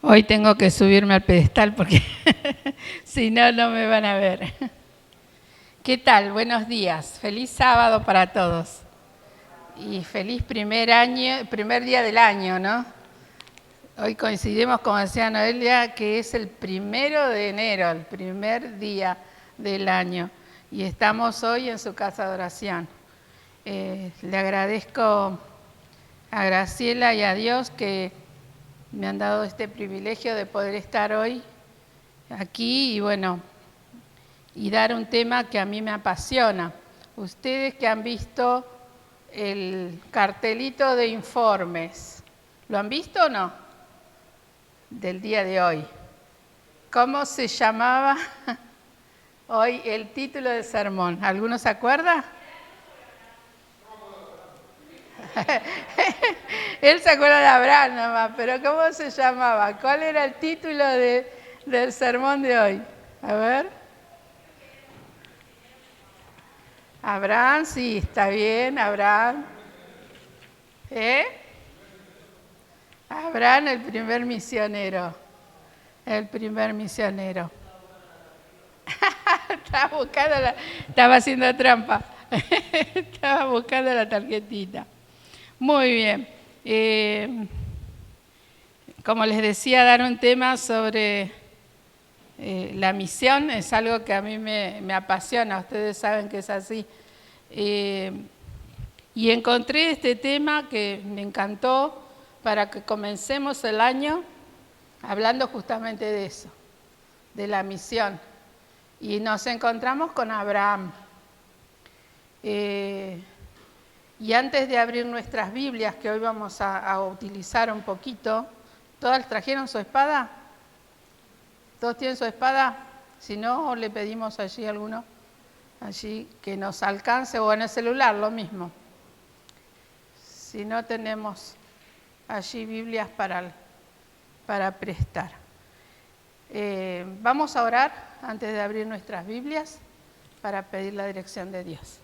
Hoy tengo que subirme al pedestal porque si no, no me van a ver. ¿Qué tal? Buenos días. Feliz sábado para todos. Y feliz primer día del año, ¿no? Hoy coincidimos, como decía Noelia, que es el 1 de enero, el primer día del año. Y estamos hoy en su casa de oración. Le agradezco a Graciela y a Dios que me han dado este privilegio de poder estar hoy aquí y dar un tema que a mí me apasiona. Ustedes que han visto el cartelito de informes, ¿lo han visto o no? Del día de hoy. ¿Cómo se llamaba hoy el título del sermón? ¿Alguno se acuerda? Él se acuerda de Abraham nomás, pero ¿cómo se llamaba? ¿Cuál era el título del sermón de hoy? A ver. Abraham, sí, está bien, Abraham. Abraham, el primer misionero. El primer misionero. Estaba haciendo trampa. Estaba buscando la tarjetita. Muy bien. Como les decía, dar un tema sobre la misión es algo que a mí me apasiona. Ustedes saben que es así. Y encontré este tema que me encantó para que comencemos el año hablando justamente de eso, de la misión. Y nos encontramos con Abraham. Y antes de abrir nuestras Biblias, que hoy vamos a utilizar un poquito, ¿todas trajeron su espada? ¿Todos tienen su espada? Si no, le pedimos allí a alguno, allí que nos alcance, o en el celular, lo mismo. Si no, tenemos allí Biblias para prestar. Vamos a orar antes de abrir nuestras Biblias para pedir la dirección de Dios.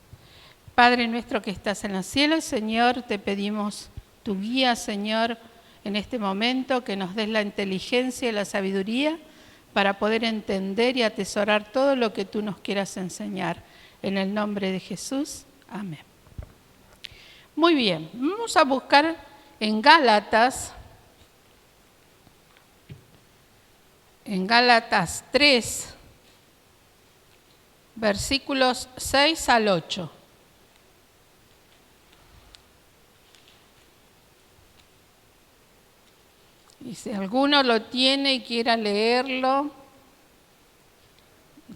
Padre nuestro que estás en los cielos, Señor, te pedimos tu guía, Señor, en este momento, que nos des la inteligencia y la sabiduría para poder entender y atesorar todo lo que tú nos quieras enseñar. En el nombre de Jesús, amén. Muy bien, vamos a buscar en Gálatas 3, versículos 6 al 8. Y si alguno lo tiene y quiera leerlo,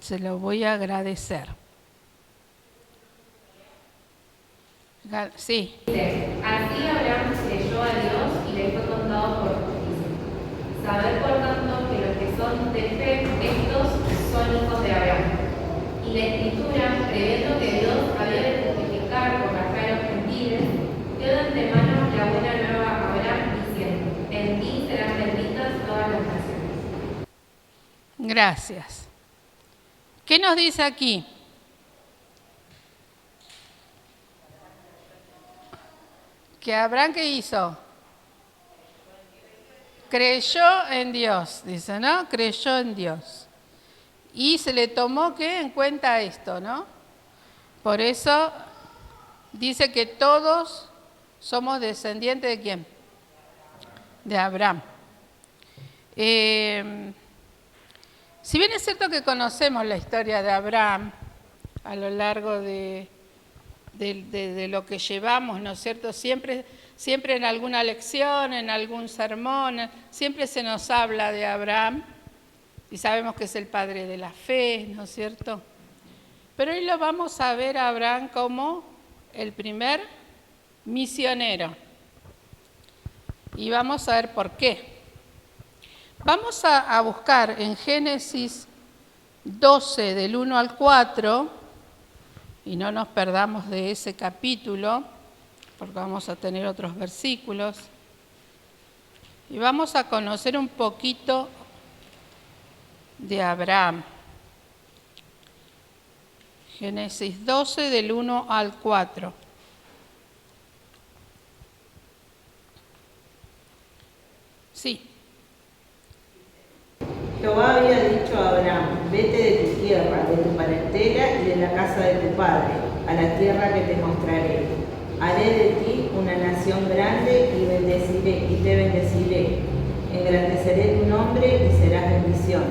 se lo voy a agradecer. Sí. Así Abraham creyó a Dios y le fue contado por justicia. Saber por tanto que los que son de fe, estos son hijos de Abraham. Y la Escritura, previendo que Dios había de justificar por la fe a los gentiles, dio de antemano la buena nueva a Abraham, diciendo: en ti serán benditas todas las naciones. Gracias. ¿Qué nos dice aquí? Que Abraham, ¿qué hizo? Creyó en Dios, dice, ¿no? Creyó en Dios. Y se le tomó en cuenta esto, ¿no? Por eso dice que todos somos descendientes ¿de quién? De Abraham. Si bien es cierto que conocemos la historia de Abraham a lo largo de lo que llevamos, ¿no es cierto? Siempre en alguna lección, en algún sermón, siempre se nos habla de Abraham y sabemos que es el padre de la fe, ¿no es cierto? Pero hoy lo vamos a ver a Abraham como el primer misionero. Y vamos a ver por qué. Vamos a buscar en Génesis 12, del 1 al 4, y no nos perdamos de ese capítulo, porque vamos a tener otros versículos, y vamos a conocer un poquito de Abraham. Génesis 12, del 1 al 4. Sí. de la casa de tu padre, a la tierra que te mostraré. Haré de ti una nación grande y te bendeciré. Engrandeceré tu nombre y serás bendición.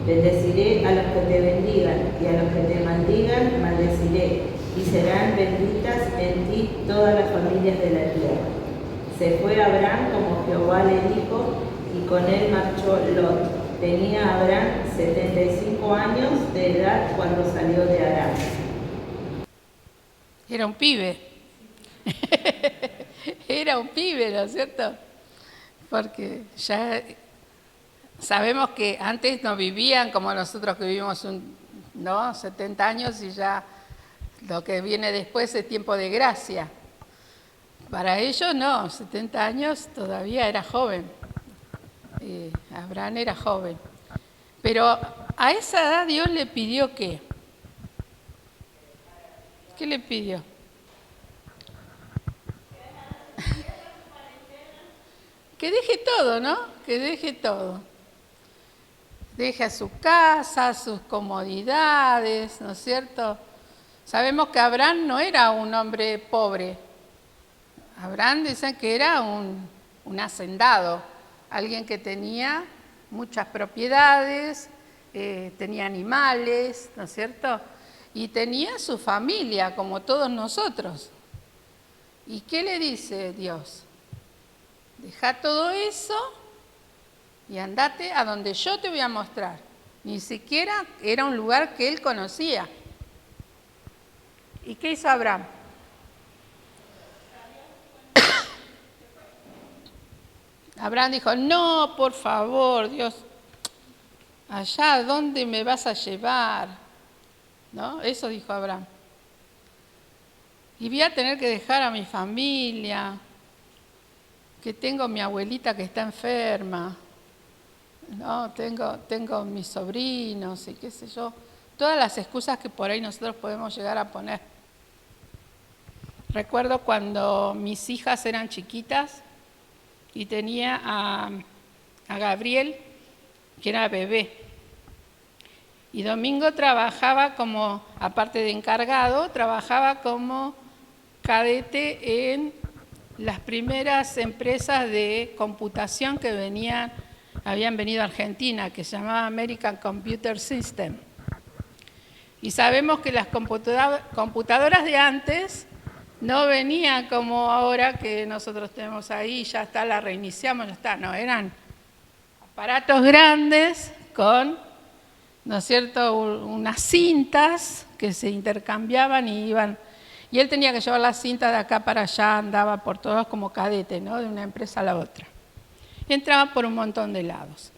Bendeciré a los que te bendigan y a los que te maldigan, maldeciré. Y serán benditas en ti todas las familias de la tierra. Se fue Abraham como Jehová le dijo, y con él marchó Lot. Tenía Abraham 75 años de edad cuando salió de Harán. Era un pibe. Era un pibe, ¿no es cierto? Porque ya sabemos que antes no vivían como nosotros que vivimos 70 años y ya lo que viene después es tiempo de gracia. Para ellos no, 70 años todavía era joven. Abraham era joven. Pero a esa edad Dios le pidió ¿qué? ¿Qué le pidió? Que deje todo, ¿no? Que deje todo. Deje a su casa, sus comodidades, ¿no es cierto? Sabemos que Abraham no era un hombre pobre. Abraham dicen que era un hacendado, alguien que tenía muchas propiedades, tenía animales, ¿no es cierto? Y tenía su familia, como todos nosotros. ¿Y qué le dice Dios? Deja todo eso y andate a donde yo te voy a mostrar. Ni siquiera era un lugar que él conocía. ¿Y qué hizo Abraham? Abraham dijo, no, por favor, Dios, allá, ¿dónde me vas a llevar? ¿No? Eso dijo Abraham. Y voy a tener que dejar a mi familia, que tengo mi abuelita que está enferma, ¿no? Tengo mis sobrinos y qué sé yo. Todas las excusas que por ahí nosotros podemos llegar a poner. Recuerdo cuando mis hijas eran chiquitas y tenía a Gabriel, que era bebé. Y Domingo trabajaba como, aparte de encargado, trabajaba como cadete en las primeras empresas de computación que habían venido a Argentina, que se llamaba American Computer System. Y sabemos que las computadoras de antes no venían como ahora que nosotros tenemos ahí, ya está, la reiniciamos, ya está. No, eran aparatos grandes con, ¿no es cierto?, unas cintas que se intercambiaban y iban. Y él tenía que llevar las cintas de acá para allá, andaba por todas como cadete, ¿no?, de una empresa a la otra. Y entraba por un montón de lados.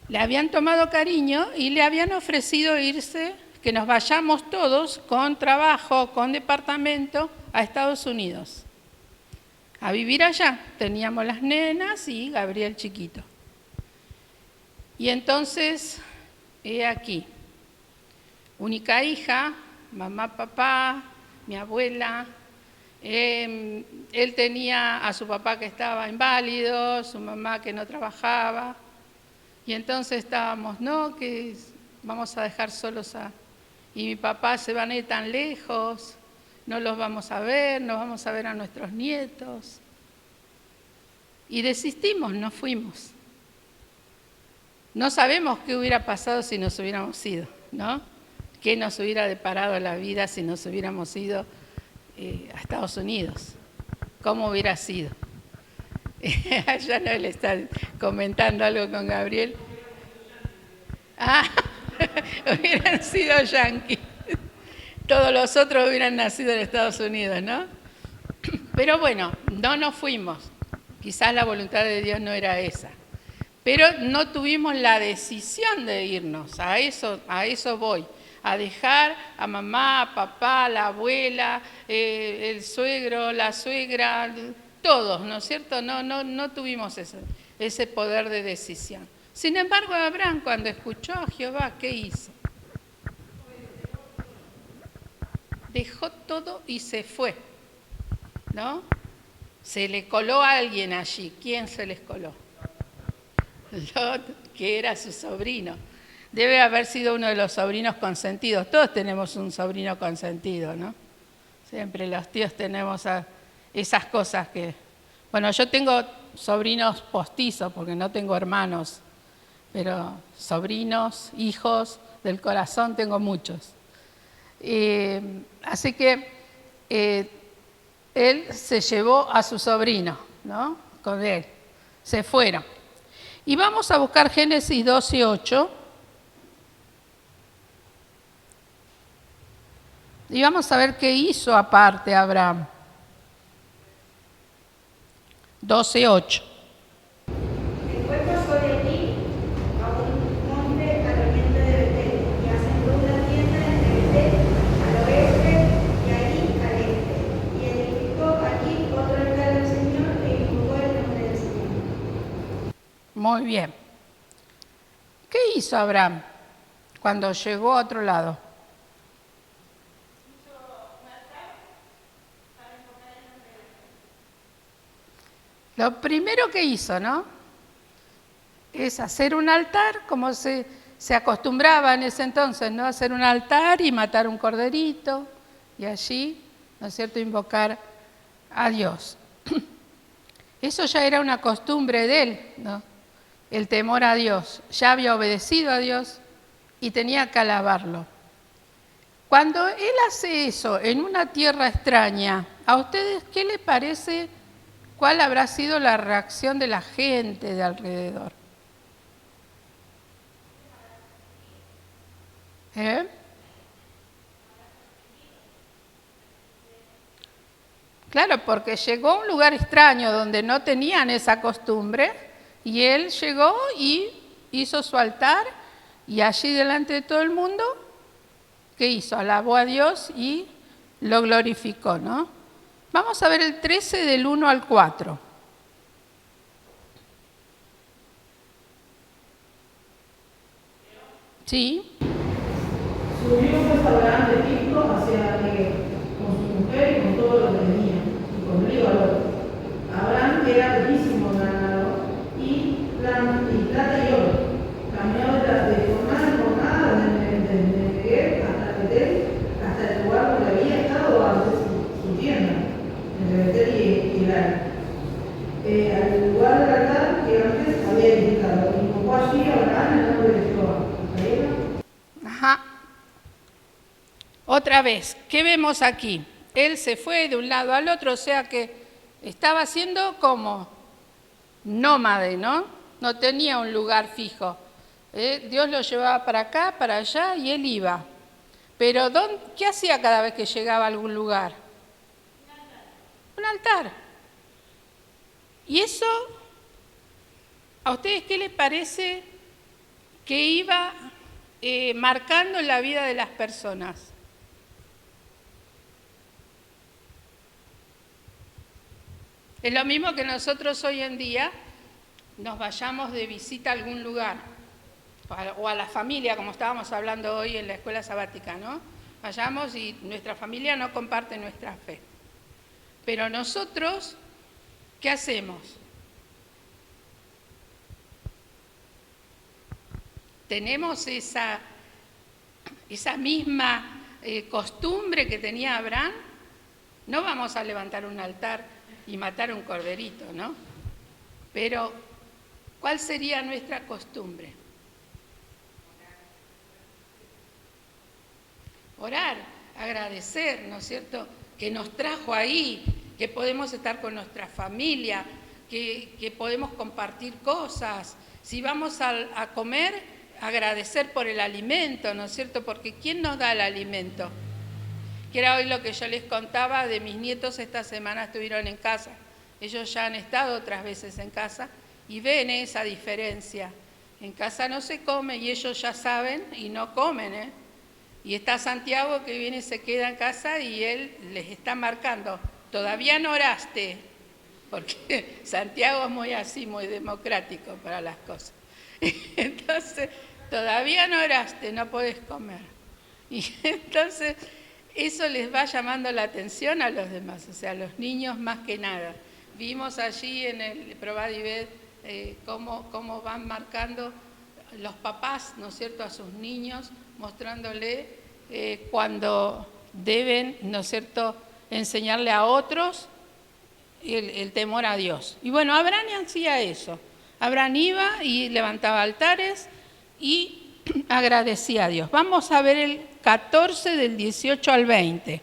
Le habían tomado cariño y le habían ofrecido irse, que nos vayamos todos con trabajo, con departamento, a Estados Unidos. A vivir allá. Teníamos las nenas y Gabriel chiquito. Y entonces, he aquí, única hija, mamá, papá, mi abuela. Él tenía a su papá que estaba inválido, su mamá que no trabajaba. Y entonces estábamos, no, que vamos a dejar solos y mi papá se van a ir tan lejos, no los vamos a ver, no vamos a ver a nuestros nietos. Y desistimos, nos fuimos. No sabemos qué hubiera pasado si nos hubiéramos ido, ¿no? ¿Qué nos hubiera deparado la vida si nos hubiéramos ido a Estados Unidos? ¿Cómo hubiera sido? Allá no le están comentando algo con Gabriel. Ah, hubieran sido yanquis. Todos los otros hubieran nacido en Estados Unidos, ¿no? Pero bueno, no nos fuimos. Quizás la voluntad de Dios no era esa. Pero no tuvimos la decisión de irnos. A eso voy. A dejar a mamá, a papá, a la abuela, el suegro, la suegra, todos, ¿no es cierto? No tuvimos ese poder de decisión. Sin embargo, Abraham, cuando escuchó a Jehová, ¿qué hizo? Dejó todo y se fue, ¿no? Se le coló a alguien allí. ¿Quién se les coló? Lot, que era su sobrino. Debe haber sido uno de los sobrinos consentidos. Todos tenemos un sobrino consentido, ¿no? Siempre los tíos tenemos esas cosas que... Bueno, yo tengo sobrinos postizos porque no tengo hermanos, pero sobrinos, hijos del corazón tengo muchos. Así que él se llevó a su sobrino, ¿no? Con él. Se fueron. Y vamos a buscar Génesis 12:8. Y vamos a ver qué hizo aparte Abraham. 12:8. Después pasó de allí a un monte al oriente de Betel, y asentó una tienda entre Betel al oeste y allí al este. Y edificó allí otro altar al Señor e invocó el nombre del Señor. Muy bien. ¿Qué hizo Abraham cuando llegó a otro lado? Lo primero que hizo, ¿no? Es hacer un altar, como se acostumbraba en ese entonces, ¿no? Hacer un altar y matar un corderito y allí, ¿no es cierto?, invocar a Dios. Eso ya era una costumbre de él, ¿no? El temor a Dios. Ya había obedecido a Dios y tenía que alabarlo. Cuando él hace eso en una tierra extraña, ¿a ustedes qué les parece? ¿Cuál habrá sido la reacción de la gente de alrededor? Claro, porque llegó a un lugar extraño donde no tenían esa costumbre y él llegó y hizo su altar y allí delante de todo el mundo, ¿qué hizo? Alabó a Dios y lo glorificó, ¿no? Vamos a ver el 13 del 1 al 4. Sí. Subió pues Abraham de Egipto hacia Negev, con su mujer y con todo lo que tenía, y con río al otro. Abraham era riquísimo ganado y plata y oro. Caminó de jornada en jornada desde Negev hasta Betel, hasta el lugar donde había estado antes su tienda, entre Betel y Elán. Al lugar del altar que antes había edificado. Invocó allí a Abraham el nombre de Jehová. Ajá. Otra vez, ¿qué vemos aquí? Él se fue de un lado al otro, o sea que estaba siendo como nómade, ¿no? No tenía un lugar fijo. Dios lo llevaba para acá, para allá y él iba. Pero ¿qué hacía cada vez que llegaba a algún lugar? Un altar. Y eso, ¿a ustedes qué les parece que iba marcando en la vida de las personas? Es lo mismo que nosotros hoy en día nos vayamos de visita a algún lugar, o a la familia, como estábamos hablando hoy en la escuela sabática, ¿no? Vayamos y nuestra familia no comparte nuestra fe. Pero nosotros, ¿qué hacemos? Tenemos esa misma costumbre que tenía Abraham. No vamos a levantar un altar y matar un corderito, ¿no? Pero, ¿cuál sería nuestra costumbre? Orar, agradecer, ¿no es cierto?, que nos trajo ahí, que podemos estar con nuestra familia, que podemos compartir cosas. Si vamos a comer, agradecer por el alimento, ¿no es cierto?, porque ¿quién nos da el alimento? Que era hoy lo que yo les contaba de mis nietos. Esta semana estuvieron en casa. Ellos ya han estado otras veces en casa y ven esa diferencia. En casa no se come y ellos ya saben y no comen, ¿eh? Y está Santiago que viene y se queda en casa y él les está marcando, todavía no oraste, porque Santiago es muy así, muy democrático para las cosas. Entonces, todavía no oraste, no podés comer. Y entonces, eso les va llamando la atención a los demás, o sea, a los niños más que nada. Vimos allí en el Probad y Ved cómo van marcando los papás, ¿no es cierto?, a sus niños, mostrándole cuando deben, ¿no es cierto?, enseñarle a otros el temor a Dios. Y bueno, Abraham hacía eso. Abraham iba y levantaba altares y agradecía a Dios. Vamos a ver el 14 del 18 al 20.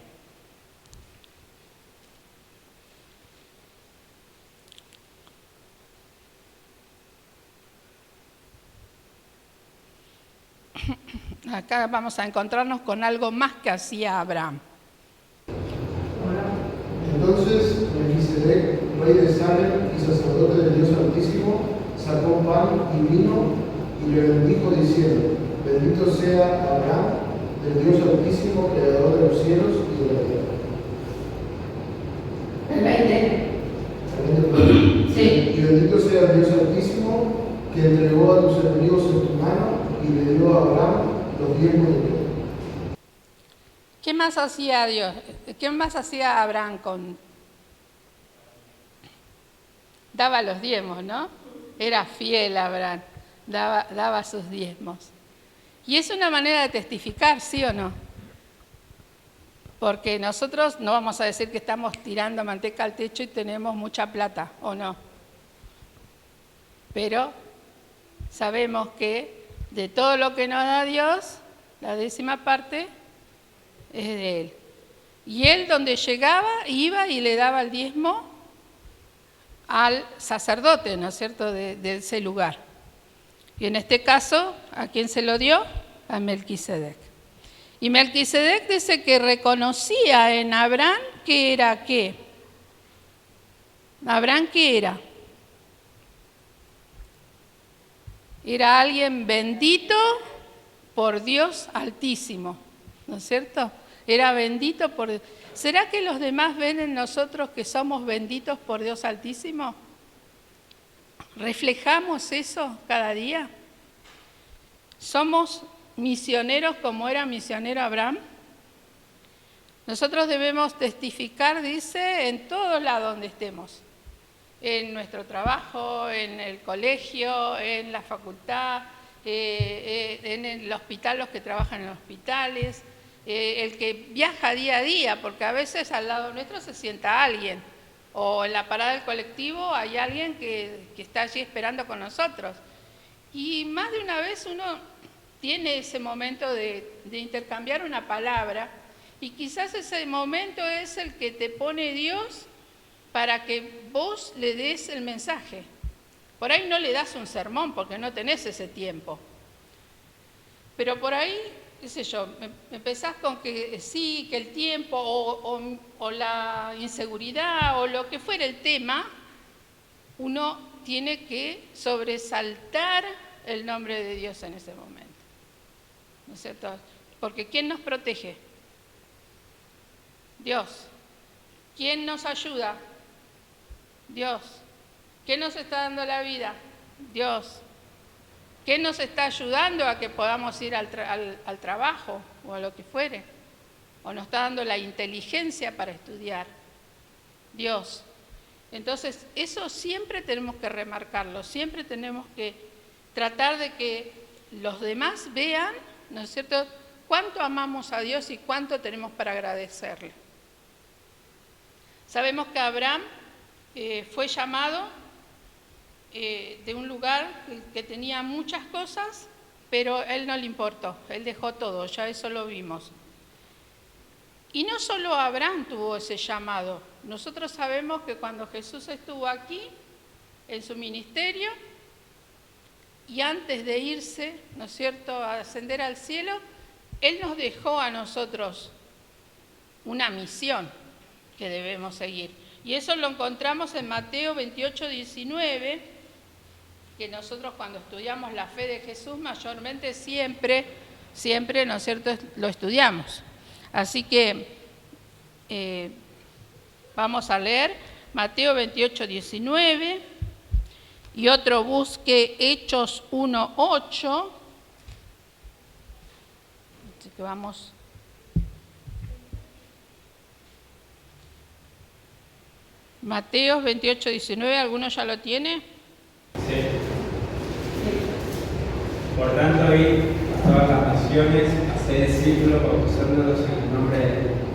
Acá vamos a encontrarnos con algo más que hacía Abraham. Entonces Melquisedec, rey de Salem y sacerdote del Dios Altísimo, sacó pan y vino y le bendijo diciendo: Bendito sea Abraham, del Dios Altísimo, creador de los cielos y de la tierra. El 20. Sí. Y bendito sea el Dios Altísimo, que entregó a tus enemigos en tu mano y le dio a Abraham los diezmos de todo. ¿Qué más hacía Dios? ¿Qué más hacía Abraham con? Daba los diezmos, ¿no? Era fiel Abraham, daba sus diezmos. Y es una manera de testificar, ¿sí o no? Porque nosotros no vamos a decir que estamos tirando manteca al techo y tenemos mucha plata, ¿o no? Pero sabemos que de todo lo que nos da Dios, la 10ª parte es de Él. Y Él, donde llegaba, iba y le daba el diezmo al sacerdote, ¿no es cierto?, de ese lugar. Y en este caso, ¿a quién se lo dio? A Melquisedec. Y Melquisedec dice que reconocía en Abraham que era ¿qué? ¿Abraham qué era? Era alguien bendito por Dios Altísimo, ¿no es cierto? Era bendito por Dios. ¿Será que los demás ven en nosotros que somos benditos por Dios Altísimo? ¿Reflejamos eso cada día? ¿Somos misioneros como era misionero Abraham? Nosotros debemos testificar, dice, en todos lados donde estemos. En nuestro trabajo, en el colegio, en la facultad, en el hospital, los que trabajan en hospitales, el que viaja día a día, porque a veces al lado nuestro se sienta alguien, o en la parada del colectivo hay alguien que está allí esperando con nosotros. Y más de una vez uno tiene ese momento de intercambiar una palabra, y quizás ese momento es el que te pone Dios para que vos le des el mensaje. Por ahí no le das un sermón porque no tenés ese tiempo. Pero por ahí, qué sé yo, empezás con que sí, que el tiempo o la inseguridad o lo que fuera el tema, uno tiene que sobresaltar el nombre de Dios en ese momento. ¿No es cierto? Porque ¿quién nos protege? Dios. ¿Quién nos ayuda? Dios. ¿Quién nos está dando la vida? Dios. ¿Quién nos está ayudando a que podamos ir al trabajo o a lo que fuere? ¿O nos está dando la inteligencia para estudiar? Dios. Entonces, eso siempre tenemos que remarcarlo, siempre tenemos que tratar de que los demás vean, ¿no es cierto?, cuánto amamos a Dios y cuánto tenemos para agradecerle. Sabemos que Abraham fue llamado de un lugar que tenía muchas cosas, pero él no le importó, él dejó todo, ya eso lo vimos. Y no solo Abraham tuvo ese llamado, nosotros sabemos que cuando Jesús estuvo aquí, en su ministerio, y antes de irse, ¿no es cierto?, a ascender al cielo, Él nos dejó a nosotros una misión que debemos seguir. Y eso lo encontramos en Mateo 28, 19, que nosotros cuando estudiamos la fe de Jesús, mayormente siempre, ¿no es cierto?, lo estudiamos. Así que vamos a leer Mateo 28, 19, y otro busque Hechos 1, 8. Así que vamos. Mateo 28, 19, ¿alguno ya lo tiene? Sí. Por tanto, id a todas las naciones, haced discípulos, bautizándolos en el nombre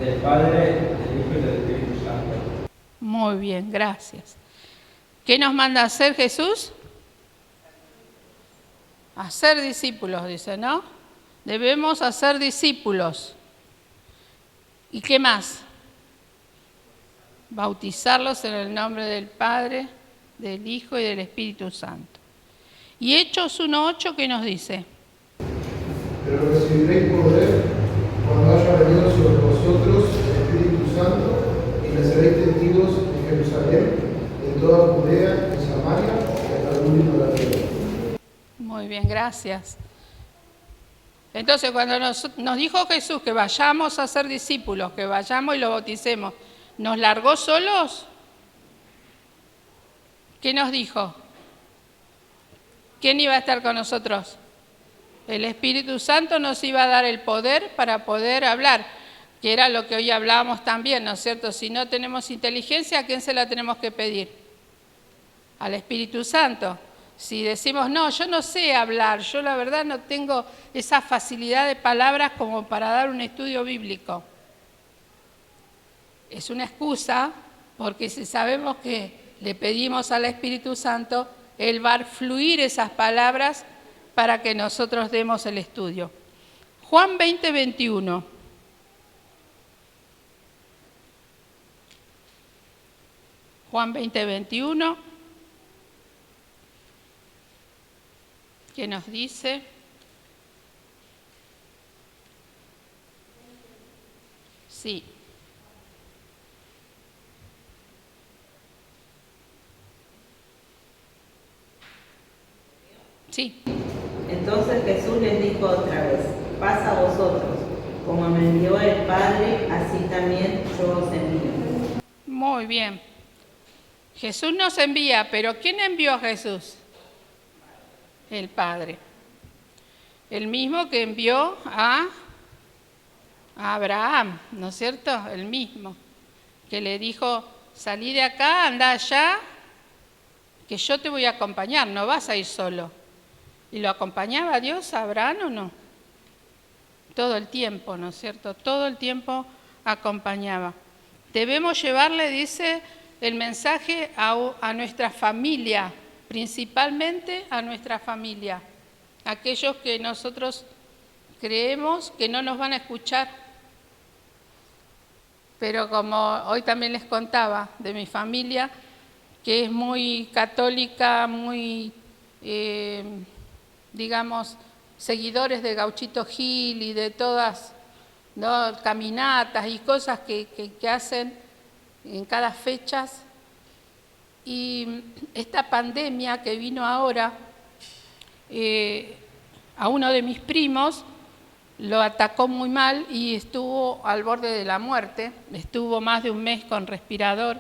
del Padre, del Hijo y del Espíritu Santo. Muy bien, gracias. ¿Qué nos manda a hacer Jesús? Hacer discípulos, dice, ¿no? Debemos hacer discípulos. ¿Y qué más? Bautizarlos en el nombre del Padre, del Hijo y del Espíritu Santo. Y Hechos 1:8, ¿qué nos dice? Pero recibiréis poder cuando haya venido sobre vosotros el Espíritu Santo y me seréis testigos en Jerusalén, en toda Judea, en Samaria y hasta el último de la tierra. Muy bien, gracias. Entonces, cuando nos dijo Jesús que vayamos a ser discípulos, que vayamos y lo bauticemos, ¿nos largó solos? ¿Qué nos dijo? ¿Quién iba a estar con nosotros? El Espíritu Santo nos iba a dar el poder para poder hablar, que era lo que hoy hablábamos también, ¿no es cierto? Si no tenemos inteligencia, ¿a quién se la tenemos que pedir? Al Espíritu Santo. Si decimos, no, yo no sé hablar, yo la verdad no tengo esa facilidad de palabras como para dar un estudio bíblico. Es una excusa, porque si sabemos que le pedimos al Espíritu Santo, Él va a fluir esas palabras para que nosotros demos el estudio. Juan 20:21. Juan 20:21. ¿Qué nos dice? Sí. Sí. Entonces Jesús les dijo otra vez, paz a vosotros, como me envió el Padre, así también yo os envío. Muy bien. Jesús nos envía, pero ¿quién envió a Jesús? El Padre. El mismo que envió a Abraham, ¿no es cierto? El mismo. Que le dijo, salí de acá, anda allá, que yo te voy a acompañar, no vas a ir solo. ¿Y lo acompañaba Dios a Abraham o no? Todo el tiempo, ¿no es cierto? Todo el tiempo acompañaba. Debemos llevarle, dice, el mensaje a nuestra familia, principalmente a nuestra familia, aquellos que nosotros creemos que no nos van a escuchar. Pero como hoy también les contaba de mi familia, que es muy católica, muy, digamos, seguidores de Gauchito Gil y de todas, ¿no?, caminatas y cosas que hacen en cada fecha. Y esta pandemia que vino ahora, a uno de mis primos lo atacó muy mal y estuvo al borde de la muerte, estuvo más de un mes con respirador.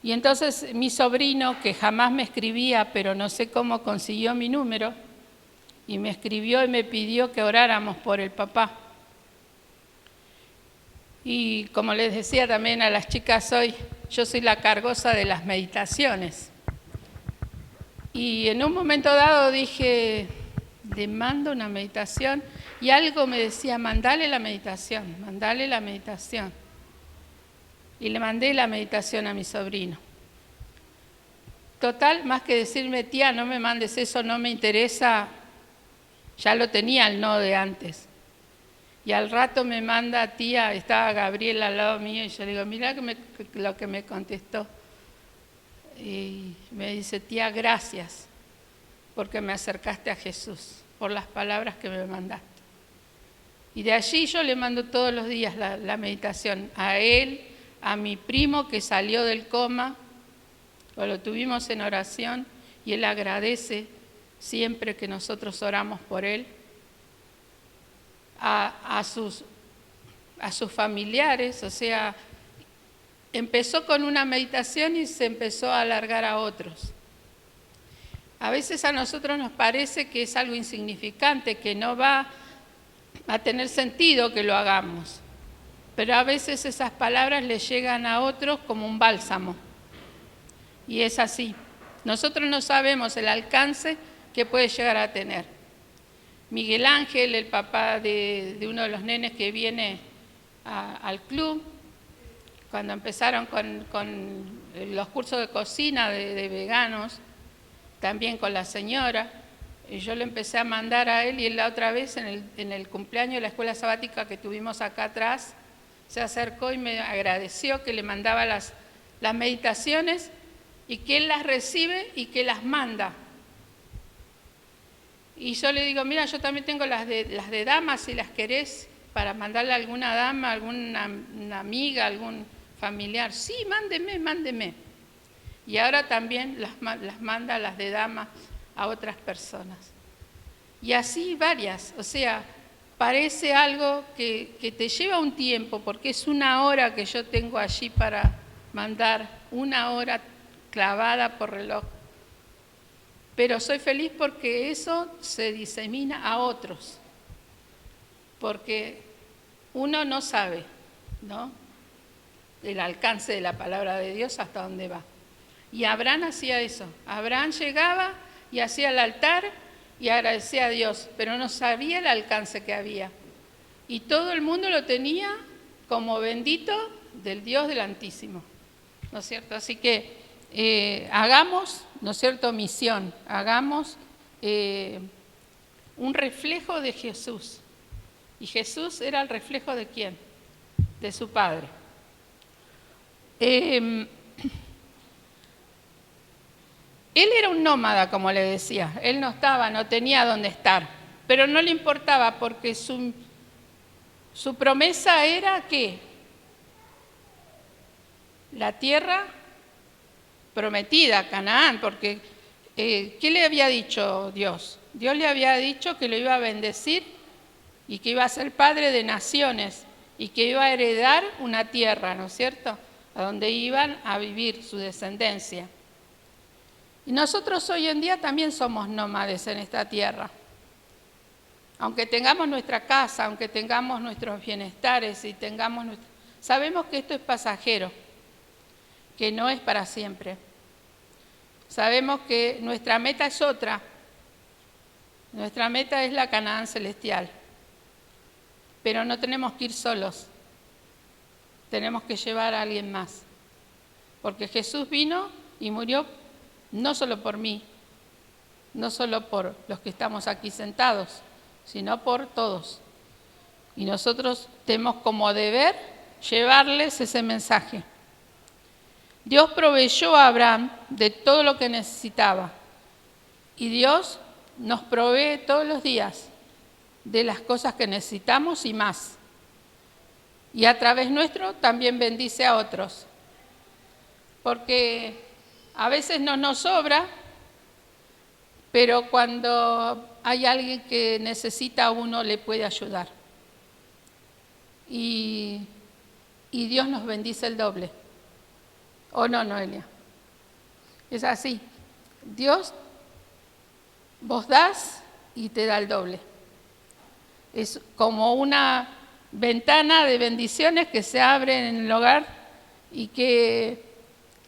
Y entonces mi sobrino, que jamás me escribía, pero no sé cómo consiguió mi número, y me escribió y me pidió que oráramos por el papá. Y como les decía también a las chicas hoy, yo soy la cargosa de las meditaciones. Y en un momento dado dije, le mando una meditación, y algo me decía, mandale la meditación, mandale la meditación. Y le mandé la meditación a mi sobrino. Total, más que decirme, tía, no me mandes eso, no me interesa, ya lo tenía el no de antes. Y al rato me manda, tía, estaba Gabriela al lado mío, y yo le digo, mirá lo que me contestó. Y me dice, tía, gracias, porque me acercaste a Jesús, por las palabras que me mandaste. Y de allí yo le mando todos los días la meditación, a él, a mi primo que salió del coma, lo tuvimos en oración, y él agradece siempre que nosotros oramos por él. A sus familiares, o sea, empezó con una meditación y se empezó a alargar a otros. A veces a nosotros nos parece que es algo insignificante, que no va a tener sentido que lo hagamos, pero a veces esas palabras le llegan a otros como un bálsamo, y es así. Nosotros no sabemos el alcance que puede llegar a tener. Miguel Ángel, el papá de uno de los nenes que viene al club, cuando empezaron con los cursos de cocina de veganos, también con la señora, yo le empecé a mandar a él, y él la otra vez en el cumpleaños de la escuela sabática que tuvimos acá atrás, se acercó y me agradeció que le mandaba las meditaciones y que él las recibe y que las manda. Y yo le digo, mira, yo también tengo las de damas, si las querés, para mandarle a alguna dama, alguna una amiga, algún familiar. Sí, mándeme. Y ahora también las manda las de damas a otras personas. Y así varias, o sea, parece algo que te lleva un tiempo, porque es una hora que yo tengo allí para mandar, una hora clavada por reloj. Pero soy feliz porque eso se disemina a otros, porque uno no sabe, ¿no?, el alcance de la palabra de Dios hasta dónde va. Y Abraham hacía eso. Abraham llegaba y hacía el altar y agradecía a Dios, pero no sabía el alcance que había. Y todo el mundo lo tenía como bendito del Dios del Altísimo, ¿no es cierto? Así que hagamos, ¿no es cierto?, misión, hagamos un reflejo de Jesús. Y Jesús era el reflejo ¿de quién? De su Padre. Él era un nómada, como le decía. Él no tenía dónde estar, pero no le importaba porque su promesa era que la tierra prometida, Canaán, porque ¿qué le había dicho Dios? Dios le había dicho que lo iba a bendecir y que iba a ser padre de naciones y que iba a heredar una tierra, ¿no es cierto?, a donde iban a vivir su descendencia. Y nosotros hoy en día también somos nómades en esta tierra. Aunque tengamos nuestra casa, aunque tengamos nuestros bienestares y sabemos que esto es pasajero, que no es para siempre. Sabemos que nuestra meta es otra. Nuestra meta es la Canaán celestial. Pero no tenemos que ir solos. Tenemos que llevar a alguien más. Porque Jesús vino y murió no solo por mí, no solo por los que estamos aquí sentados, sino por todos. Y nosotros tenemos como deber llevarles ese mensaje. Dios proveyó a Abraham de todo lo que necesitaba. Y Dios nos provee todos los días de las cosas que necesitamos y más. Y a través nuestro también bendice a otros. Porque a veces no nos sobra, pero cuando hay alguien que necesita, uno le puede ayudar. Y Dios nos bendice el doble. ¿O no, Noelia? Es así. Dios, vos das y te da el doble. Es como una ventana de bendiciones que se abre en el hogar y que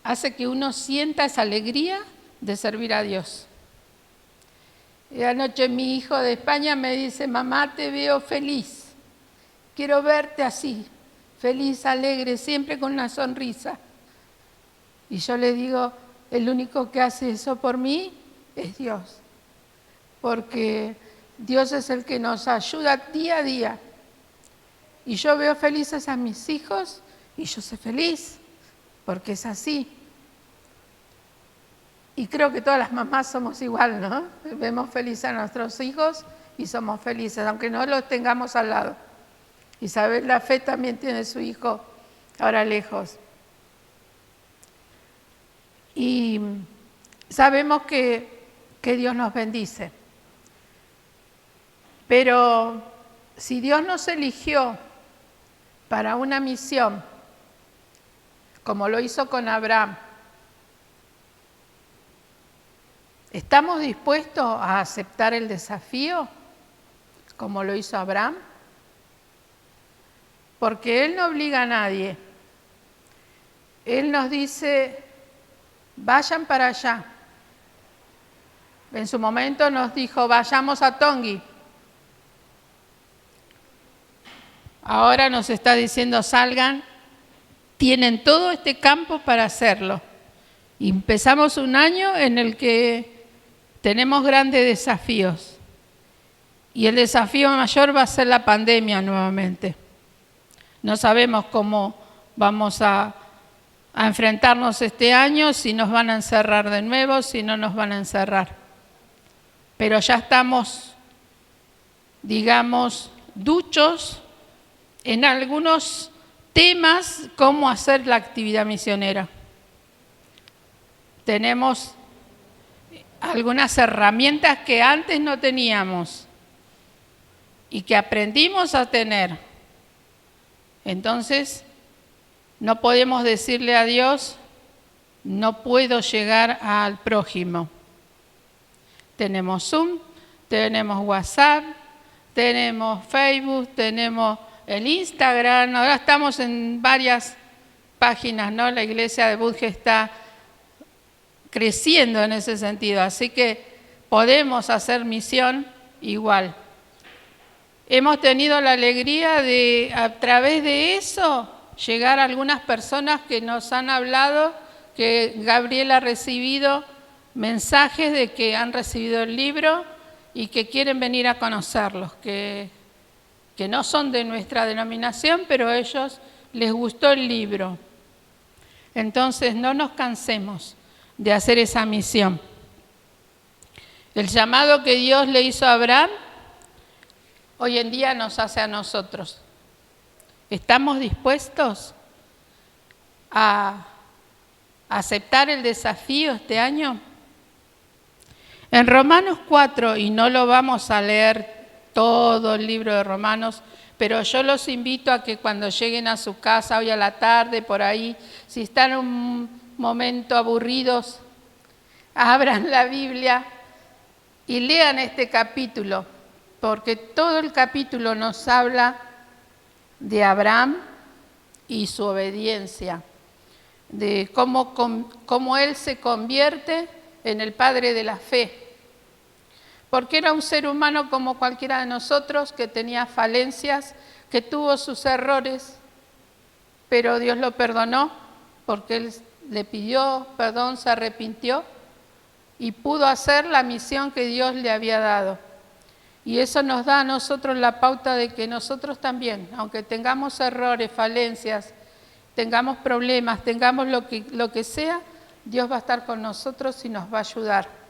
hace que uno sienta esa alegría de servir a Dios. Y anoche mi hijo de España me dice, mamá, te veo feliz. Quiero verte así, feliz, alegre, siempre con una sonrisa. Y yo le digo, el único que hace eso por mí es Dios. Porque Dios es el que nos ayuda día a día. Y yo veo felices a mis hijos y yo soy feliz, porque es así. Y creo que todas las mamás somos igual, ¿no? Vemos felices a nuestros hijos y somos felices, aunque no los tengamos al lado. Isabel La Fe también tiene su hijo ahora lejos. Y sabemos que Dios nos bendice. Pero si Dios nos eligió para una misión, como lo hizo con Abraham, ¿estamos dispuestos a aceptar el desafío como lo hizo Abraham? Porque Él no obliga a nadie. Él nos dice, vayan para allá. En su momento nos dijo, vayamos a Tongui. Ahora nos está diciendo, salgan, tienen todo este campo para hacerlo. Y empezamos un año en el que tenemos grandes desafíos. Y el desafío mayor va a ser la pandemia nuevamente. No sabemos cómo vamos a enfrentarnos este año, si nos van a encerrar de nuevo, si no nos van a encerrar. Pero ya estamos, digamos, duchos en algunos temas, cómo hacer la actividad misionera. Tenemos algunas herramientas que antes no teníamos y que aprendimos a tener. Entonces, no podemos decirle a Dios, no puedo llegar al prójimo. Tenemos Zoom, tenemos WhatsApp, tenemos Facebook, tenemos el Instagram, ahora estamos en varias páginas, ¿no? La iglesia de Budge está creciendo en ese sentido, así que podemos hacer misión igual. Hemos tenido la alegría de, a través de eso, llegar a algunas personas que nos han hablado, que Gabriel ha recibido mensajes de que han recibido el libro y que quieren venir a conocerlos, que no son de nuestra denominación, pero a ellos les gustó el libro. Entonces, no nos cansemos de hacer esa misión. El llamado que Dios le hizo a Abraham, hoy en día nos hace a nosotros. ¿Estamos dispuestos a aceptar el desafío este año? En Romanos 4, y no lo vamos a leer todo el libro de Romanos, pero yo los invito a que cuando lleguen a su casa hoy a la tarde, por ahí, si están en un momento aburridos, abran la Biblia y lean este capítulo, porque todo el capítulo nos habla de Abraham y su obediencia, de cómo él se convierte en el padre de la fe. Porque era un ser humano como cualquiera de nosotros, que tenía falencias, que tuvo sus errores, pero Dios lo perdonó porque él le pidió perdón, se arrepintió y pudo hacer la misión que Dios le había dado. Y eso nos da a nosotros la pauta de que nosotros también, aunque tengamos errores, falencias, tengamos problemas, tengamos lo que sea, Dios va a estar con nosotros y nos va a ayudar.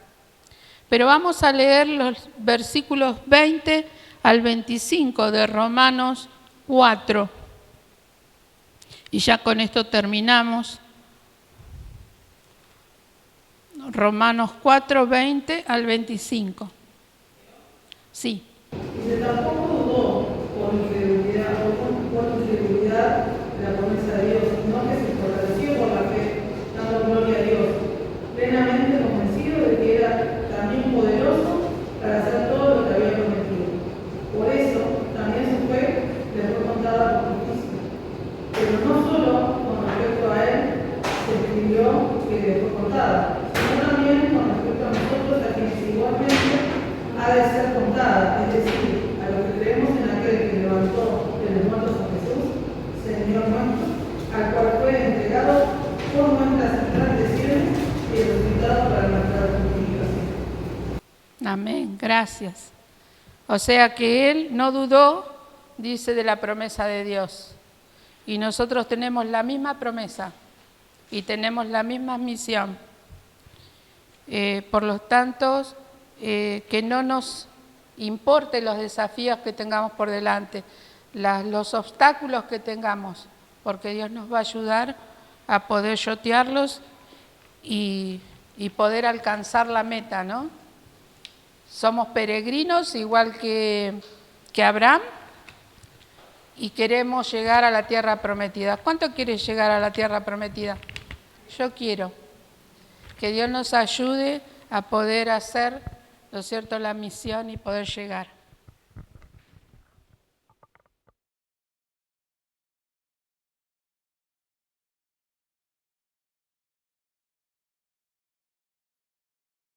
Pero vamos a leer los versículos 20 al 25 de Romanos 4. Y ya con esto terminamos. Romanos 4, 20 al 25. Sí. Dice, tampoco dudó por incredulidad de la promesa de Dios, sino que se fortaleció por la fe, dando gloria a Dios, plenamente convencido de que era también poderoso para hacer todo lo que había prometido. Por eso, también su fe le fue contada por justicia. Pero no solo con respecto a él se escribió que le fue contada, sino también con respecto a nosotros, a quienes igualmente ha de ser contada, es decir, a los que creemos en aquel que levantó de los muertos a Jesús, Señor nuestro, al cual fue entregado por nuestras transgresiones y resucitado para nuestra justificación. Amén, gracias. O sea que él no dudó, dice, de la promesa de Dios. Y nosotros tenemos la misma promesa y tenemos la misma misión. Por lo tanto, que no nos importe los desafíos que tengamos por delante, los obstáculos que tengamos, porque Dios nos va a ayudar a poder yotearlos y poder alcanzar la meta, ¿no? Somos peregrinos igual que Abraham y queremos llegar a la tierra prometida. ¿Cuánto quieres llegar a la tierra prometida? Yo quiero que Dios nos ayude a poder hacer, ¿no es cierto?, la misión y poder llegar.